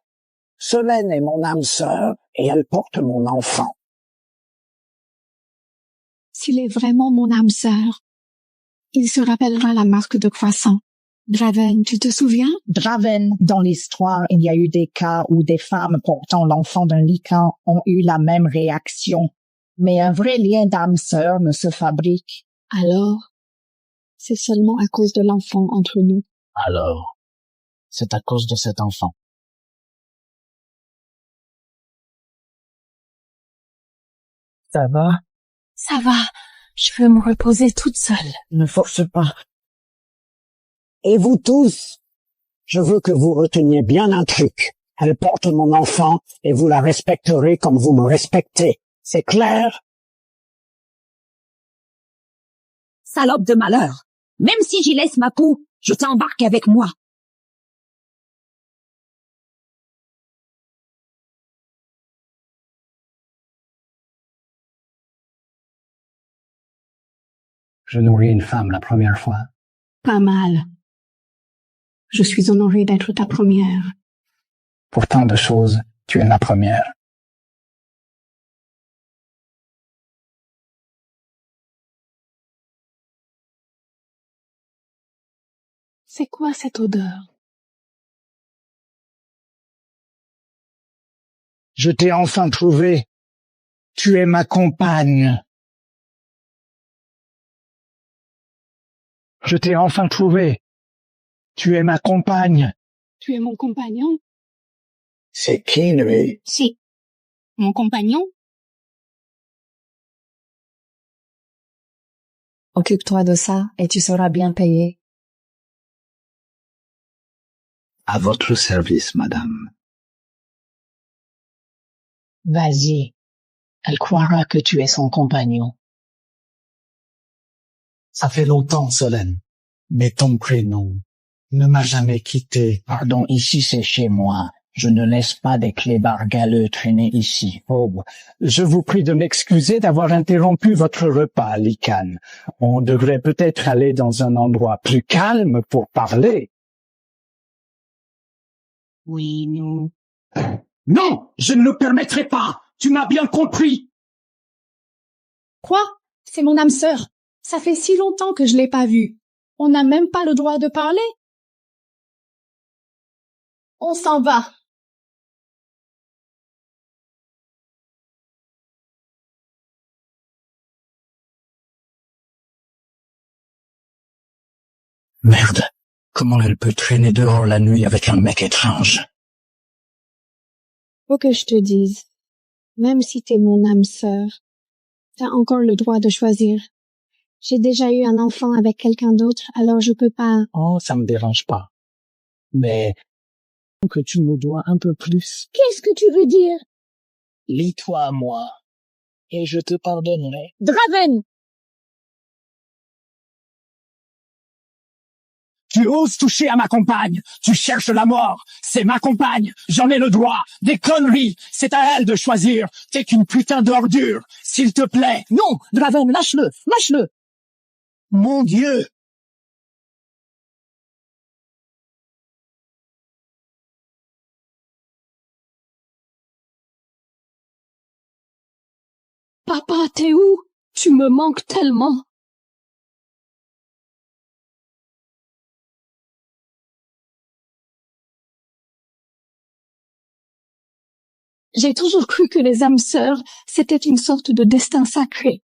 Solène est mon âme sœur et elle porte mon enfant. S'il est vraiment mon âme sœur, il se rappellera la marque de croissant. Draven, tu te souviens? Draven, dans l'histoire, il y a eu des cas où des femmes portant l'enfant d'un lycan ont eu la même réaction. Mais un vrai lien d'âme sœur ne se fabrique. Alors, c'est seulement à cause de l'enfant entre nous. Alors, c'est à cause de cet enfant. Ça va? Ça va. Je veux me reposer toute seule. Ne force pas. Et vous tous, je veux que vous reteniez bien un truc. Elle porte mon enfant et vous la respecterez comme vous me respectez. C'est clair? Salope de malheur! Même si j'y laisse ma peau, je t'embarque avec moi. Je nourris une femme la première fois. Pas mal. Je suis honorée d'être ta première. Pour tant de choses, tu es ma première. C'est quoi cette odeur? Je t'ai enfin trouvé. Tu es ma compagne. Je t'ai enfin trouvé. Tu es ma compagne. Tu es mon compagnon? C'est qui, lui? Si. Mon compagnon? Occupe-toi de ça et tu seras bien payé. À votre service, madame. Vas-y. Elle croira que tu es son compagnon. Ça fait longtemps, Solène. Mais ton prénom ne m'a jamais quitté. Pardon, ici c'est chez moi. Je ne laisse pas des clébards galeux traîner ici. Oh, je vous prie de m'excuser d'avoir interrompu votre repas, Lycan. On devrait peut-être aller dans un endroit plus calme pour parler. Oui, nous. Non, je ne le permettrai pas. Tu m'as bien compris. Quoi? C'est mon âme sœur. Ça fait si longtemps que je l'ai pas vue. On n'a même pas le droit de parler. On s'en va. Merde. Comment elle peut traîner dehors la nuit avec un mec étrange? Faut que je te dise, même si t'es mon âme sœur, t'as encore le droit de choisir. J'ai déjà eu un enfant avec quelqu'un d'autre, alors je peux pas... Oh, ça me dérange pas. Mais que tu me dois un peu plus. Qu'est-ce que tu veux dire? Lie-toi à moi, et je te pardonnerai. Draven! Tu oses toucher à ma compagne. Tu cherches la mort. C'est ma compagne. J'en ai le droit. Des conneries. C'est à elle de choisir. T'es qu'une putain d'ordure. S'il te plaît. Non, Draven, lâche-le, lâche-le. Mon Dieu. Papa, t'es où? Tu me manques tellement. J'ai toujours cru que les âmes sœurs, c'était une sorte de destin sacré.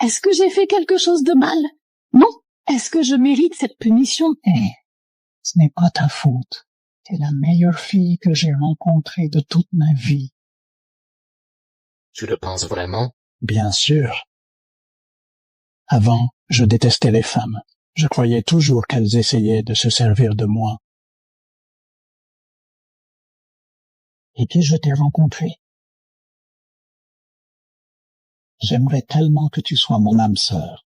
Est-ce que j'ai fait quelque chose de mal? Non. Est-ce que je mérite cette punition? Ce n'est pas ta faute. T'es la meilleure fille que j'ai rencontrée de toute ma vie. Tu le penses vraiment? Bien sûr. Avant, je détestais les femmes. Je croyais toujours qu'elles essayaient de se servir de moi. Et puis je t'ai rencontré. J'aimerais tellement que tu sois mon âme sœur.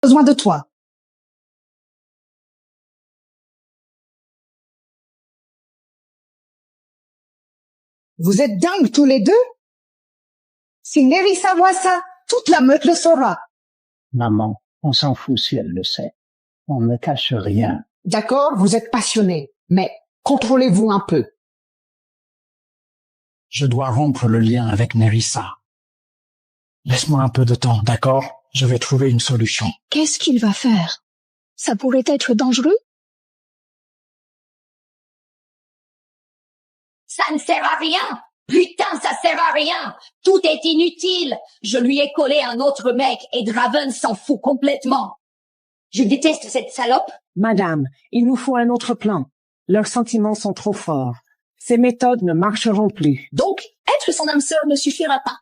Besoin de toi. Vous êtes dingues tous les deux? Si Nerissa voit ça, toute la meute le saura. Maman, on s'en fout si elle le sait. On ne cache rien. D'accord, vous êtes passionnés, mais contrôlez-vous un peu. Je dois rompre le lien avec Nerissa. Laisse-moi un peu de temps, d'accord? Je vais trouver une solution. Qu'est-ce qu'il va faire? Ça pourrait être dangereux? Ça ne sert à rien. Putain, ça sert à rien. Tout est inutile. Je lui ai collé un autre mec et Draven s'en fout complètement. Je déteste cette salope. Madame, il nous faut un autre plan. Leurs sentiments sont trop forts. Ces méthodes ne marcheront plus. Donc, être son âme sœur ne suffira pas.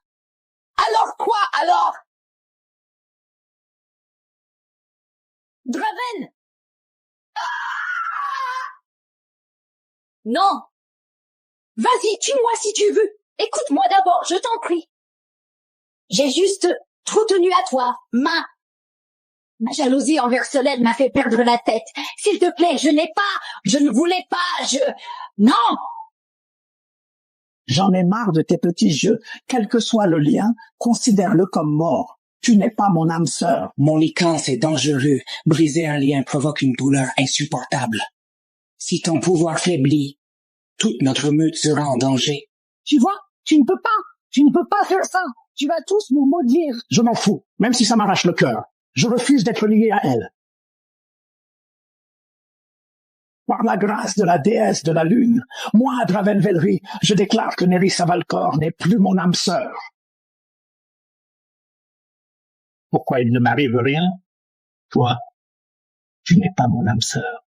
Alors quoi, alors? Draven! Ah! Non! Vas-y, tue-moi si tu veux. Écoute-moi d'abord, je t'en prie. J'ai juste trop tenu à toi. Ma jalousie envers Solène m'a fait perdre la tête. S'il te plaît, je ne voulais pas, non! J'en ai marre de tes petits jeux. Quel que soit le lien, considère-le comme mort. Tu n'es pas mon âme sœur. Mon Lycan, c'est dangereux. Briser un lien provoque une douleur insupportable. Si ton pouvoir faiblit, toute notre meute sera en danger. Tu vois, tu ne peux pas faire ça. Tu vas tous nous maudire. Je m'en fous, même si ça m'arrache le cœur. Je refuse d'être lié à elle. Par la grâce de la déesse de la lune, moi, Draven Velry, je déclare que Nerissa Valcor n'est plus mon âme sœur. Pourquoi il ne m'arrive rien? Toi, tu n'es pas mon âme sœur.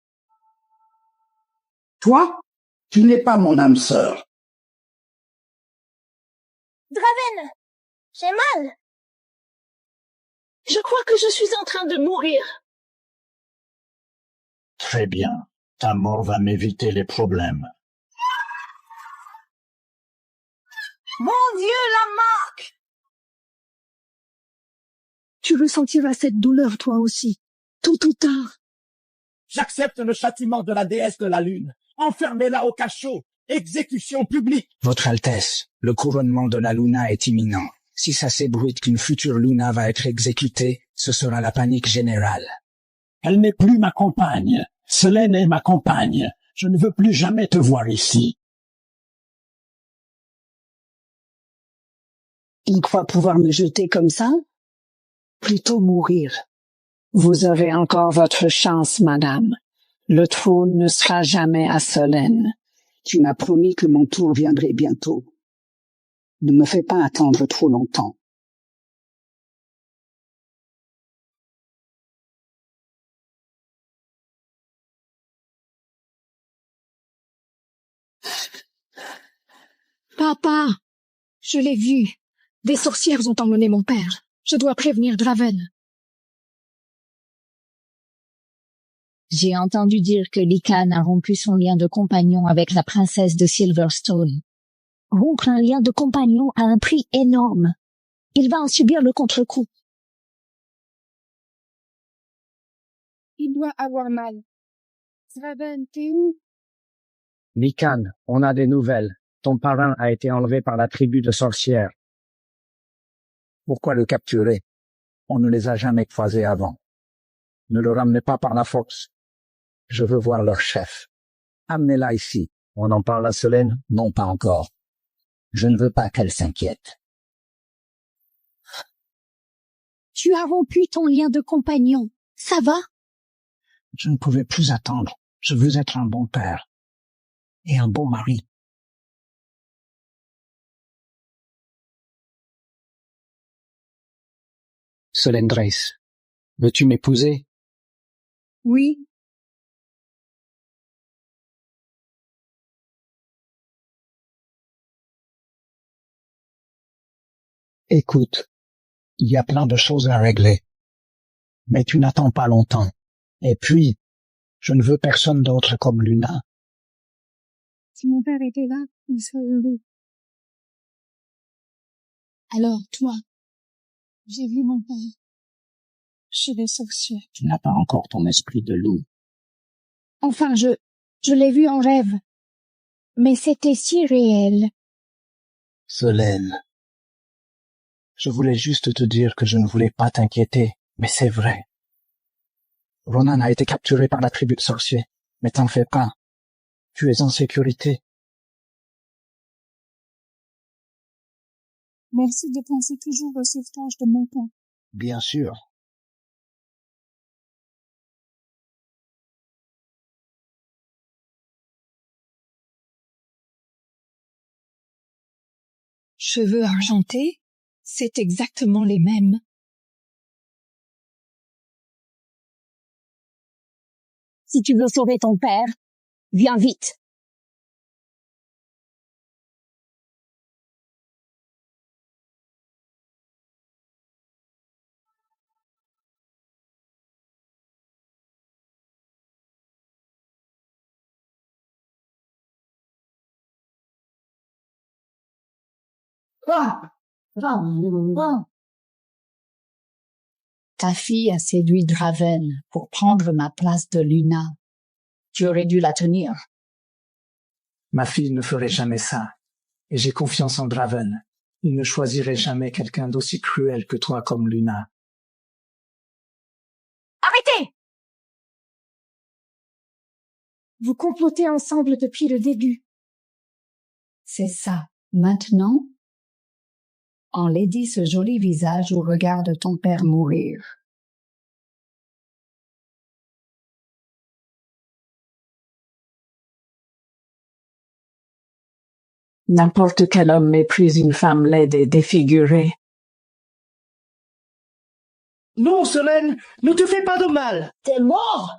Toi, tu n'es pas mon âme sœur. Draven, j'ai mal. Je crois que je suis en train de mourir. Très bien. Ta mort va m'éviter les problèmes. Mon Dieu, la marque! Tu ressentiras cette douleur toi aussi, tôt ou tard. J'accepte le châtiment de la déesse de la lune. Enfermez-la au cachot. Exécution publique. Votre Altesse, le couronnement de la Luna est imminent. Si ça s'ébruite qu'une future Luna va être exécutée, ce sera la panique générale. Elle n'est plus ma compagne. Solène est ma compagne. Je ne veux plus jamais te voir ici. Il croit pouvoir me jeter comme ça? Plutôt mourir. Vous aurez encore votre chance, madame. Le trône ne sera jamais à Solène. Tu m'as promis que mon tour viendrait bientôt. Ne me fais pas attendre trop longtemps. Papa, je l'ai vu. Des sorcières ont emmené mon père. Je dois prévenir Draven. J'ai entendu dire que Lycan a rompu son lien de compagnon avec la princesse de Silverstone. Rompre un lien de compagnon a un prix énorme. Il va en subir le contre-coup. Il doit avoir mal. Draven, t'es où? Lycan, on a des nouvelles. Ton parrain a été enlevé par la tribu de sorcières. Pourquoi le capturer? On ne les a jamais croisés avant. Ne le ramenez pas par la force. Je veux voir leur chef. Amenez-la ici. On en parle à Solène? Non, pas encore. Je ne veux pas qu'elle s'inquiète. Tu as rompu ton lien de compagnon. Ça va? Je ne pouvais plus attendre. Je veux être un bon père. Et un bon mari. Solène Drace, veux-tu m'épouser? Oui. Écoute, il y a plein de choses à régler. Mais tu n'attends pas longtemps. Et puis, je ne veux personne d'autre comme Luna. Si mon père était là, il serait heureux. Alors, toi, j'ai vu mon père chez les sorciers. Tu n'as pas encore ton esprit de loup. Enfin, je l'ai vu en rêve. Mais c'était si réel. Solène, je voulais juste te dire que je ne voulais pas t'inquiéter, mais c'est vrai. Ronan a été capturé par la tribu de sorciers, mais t'en fais pas. Tu es en sécurité. Merci de penser toujours au sauvetage de mon père. Bien sûr. Cheveux argentés, c'est exactement les mêmes. Si tu veux sauver ton père, viens vite. Ta fille a séduit Draven pour prendre ma place de Luna. Tu aurais dû la tenir. Ma fille ne ferait jamais ça. Et j'ai confiance en Draven. Il ne choisirait jamais quelqu'un d'aussi cruel que toi comme Luna. Arrêtez! Vous complotez ensemble depuis le début. C'est ça. Maintenant, enlaidis ce joli visage où regarde ton père mourir. N'importe quel homme méprise une femme laide et défigurée. Non, Solène, ne te fais pas de mal. T'es mort!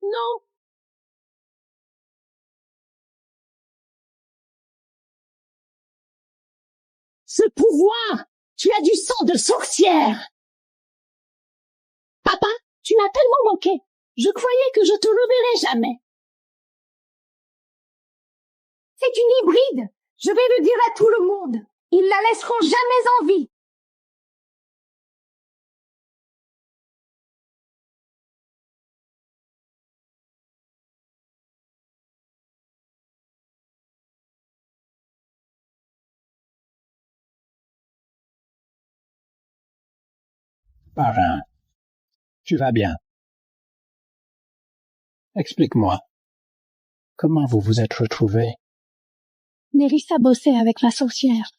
Non! Ce pouvoir! Tu as du sang de sorcière! Papa, tu m'as tellement manqué. Je croyais que je te reverrais jamais. C'est une hybride. Je vais le dire à tout le monde. Ils la laisseront jamais en vie. Parrain, tu vas bien. Explique-moi. Comment vous vous êtes retrouvés? Nerissa bossait avec la sorcière.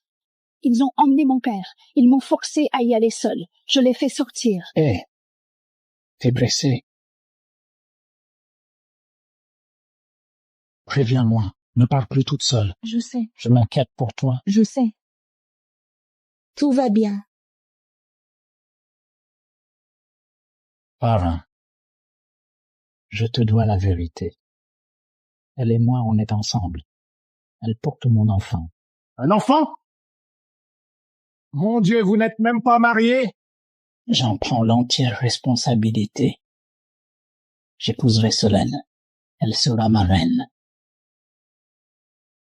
Ils ont emmené mon père. Ils m'ont forcé à y aller seul. Je l'ai fait sortir. Hé, t'es blessé. Préviens-moi. Ne parle plus toute seule. Je sais. Je m'inquiète pour toi. Je sais. Tout va bien. Parrain, je te dois la vérité. Elle et moi, on est ensemble. Elle porte mon enfant. Un enfant? Mon Dieu, vous n'êtes même pas marié? J'en prends l'entière responsabilité. J'épouserai Solène. Elle sera ma reine.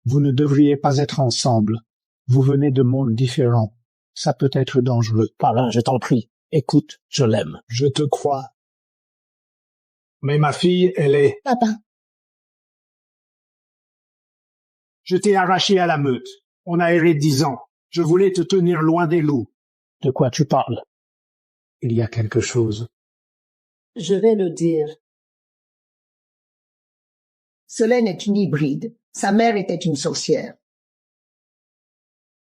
Vous ne devriez pas être ensemble. Vous venez de mondes différents. Ça peut être dangereux. Parrain, je t'en prie. Écoute, je l'aime. Je te crois. Mais ma fille, elle est... Papa. Je t'ai arraché à la meute. On a erré 10 ans. Je voulais te tenir loin des loups. De quoi tu parles? Il y a quelque chose. Je vais le dire. Solène est une hybride. Sa mère était une sorcière.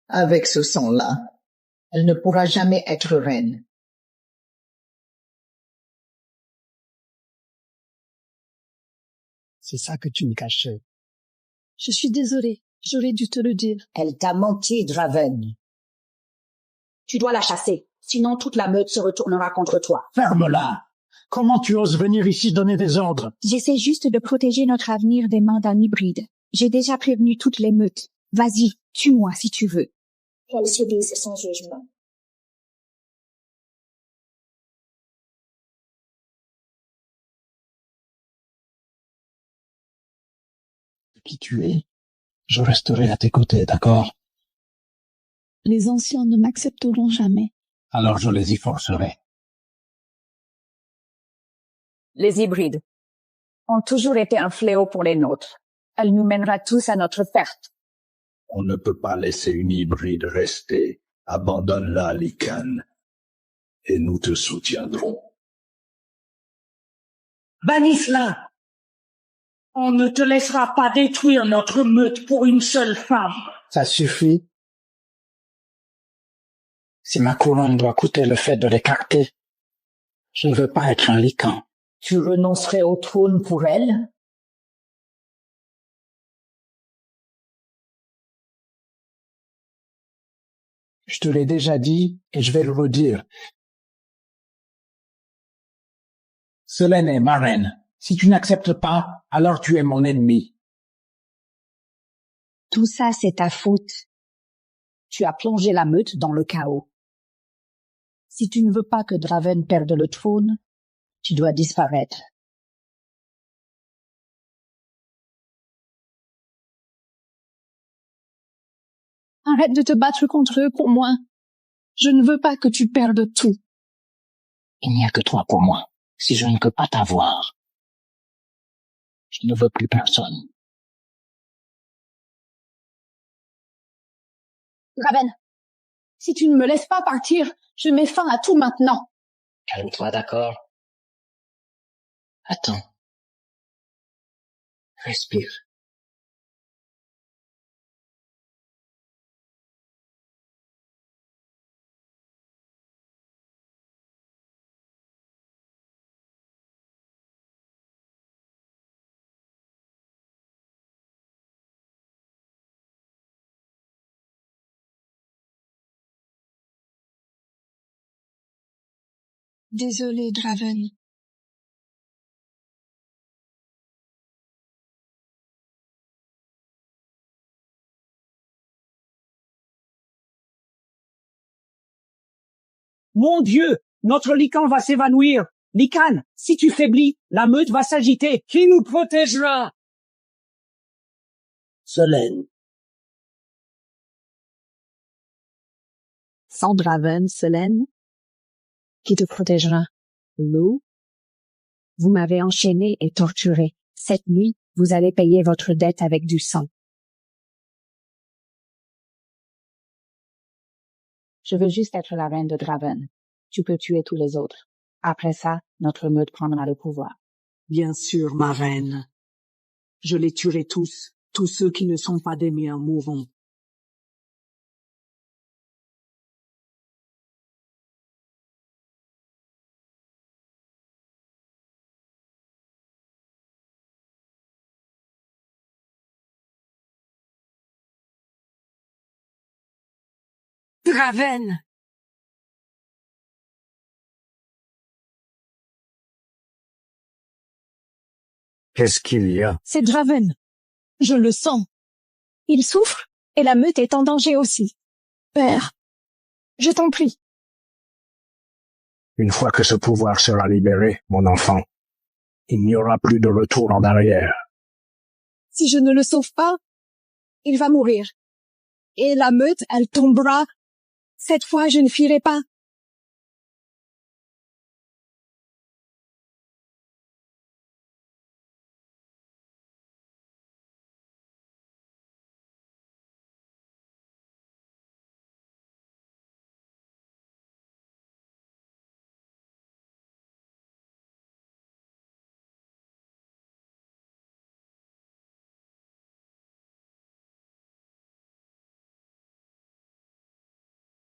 Avec ce sang-là, elle ne pourra jamais être reine. C'est ça que tu me cachais. Je suis désolée. J'aurais dû te le dire. Elle t'a menti, Draven. Tu dois la chasser, sinon toute la meute se retournera contre toi. Ferme-la. Comment tu oses venir ici donner des ordres? J'essaie juste de protéger notre avenir des mains d'un hybride. J'ai déjà prévenu toutes les meutes. Vas-y, tue-moi si tu veux. Elle subisse son jugement. Qui tu es, je resterai à tes côtés, d'accord? Les anciens ne m'accepteront jamais. Alors je les y forcerai. Les hybrides ont toujours été un fléau pour les nôtres. Elle nous mènera tous à notre perte. On ne peut pas laisser une hybride rester. Abandonne-la, Lycan, et nous te soutiendrons. Bannis-la! On ne te laissera pas détruire notre meute pour une seule femme. Ça suffit. Si ma couronne doit coûter le fait de l'écarter, je ne veux pas être un Lycan. Tu renoncerais au trône pour elle? Je te l'ai déjà dit et je vais le redire. Selene est ma reine. Si tu n'acceptes pas, alors tu es mon ennemi. Tout ça, c'est ta faute. Tu as plongé la meute dans le chaos. Si tu ne veux pas que Draven perde le trône, tu dois disparaître. Arrête de te battre contre eux pour moi. Je ne veux pas que tu perdes tout. Il n'y a que toi pour moi. Si je ne peux pas t'avoir, je ne veux plus personne. Draven, si tu ne me laisses pas partir, je mets fin à tout maintenant. Calme-toi, d'accord? Attends. Respire. Désolée, Draven. Mon Dieu! Notre Lycan va s'évanouir! Lycan, si tu faiblis, la meute va s'agiter. Qui nous protégera? Selene. Sans Draven, Selene, qui te protégera? Lou? Vous m'avez enchaîné et torturé. Cette nuit, vous allez payer votre dette avec du sang. Je veux juste être la reine de Draven. Tu peux tuer tous les autres. Après ça, notre meute prendra le pouvoir. Bien sûr, ma reine. Je les tuerai tous ceux qui ne sont pas des miens mourront. Draven! Qu'est-ce qu'il y a? C'est Draven. Je le sens. Il souffre et la meute est en danger aussi. Père, je t'en prie. Une fois que ce pouvoir sera libéré, mon enfant, il n'y aura plus de retour en arrière. Si je ne le sauve pas, il va mourir. Et la meute, elle tombera. Cette fois, je ne fuirai pas.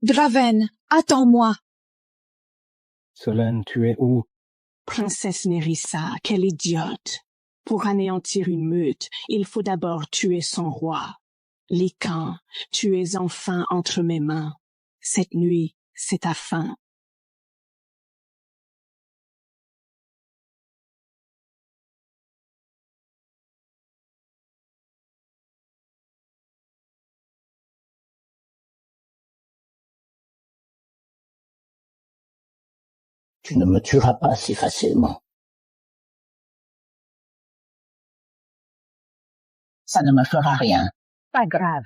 Draven, attends-moi. Selene, tu es où? Princesse Nerissa, quelle idiote. Pour anéantir une meute, il faut d'abord tuer son roi. Lycan, tu es enfin entre mes mains. Cette nuit, c'est ta fin. Tu ne me tueras pas si facilement. Ça ne me fera rien. Pas grave.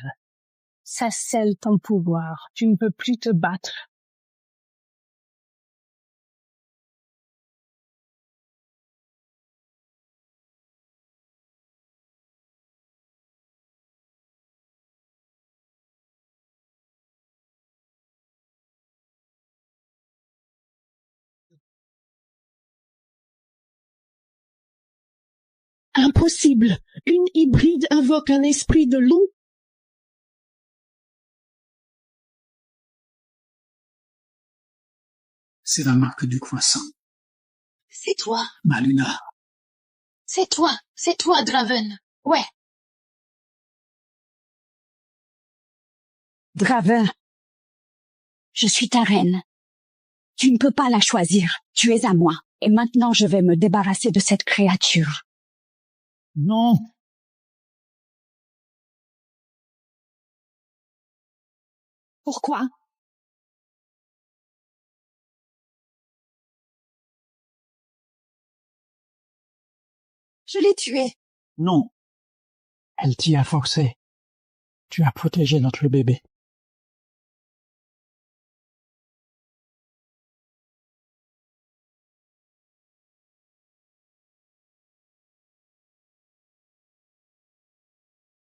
Ça scelle ton pouvoir. Tu ne peux plus te battre. Impossible! Une hybride invoque un esprit de loup? C'est la marque du croissant. C'est toi. Ma Luna. C'est toi, Draven. Ouais. Draven, je suis ta reine. Tu ne peux pas la choisir. Tu es à moi. Et maintenant, je vais me débarrasser de cette créature. Non. Pourquoi? Je l'ai tué. Non. Elle t'y a forcé. Tu as protégé notre bébé.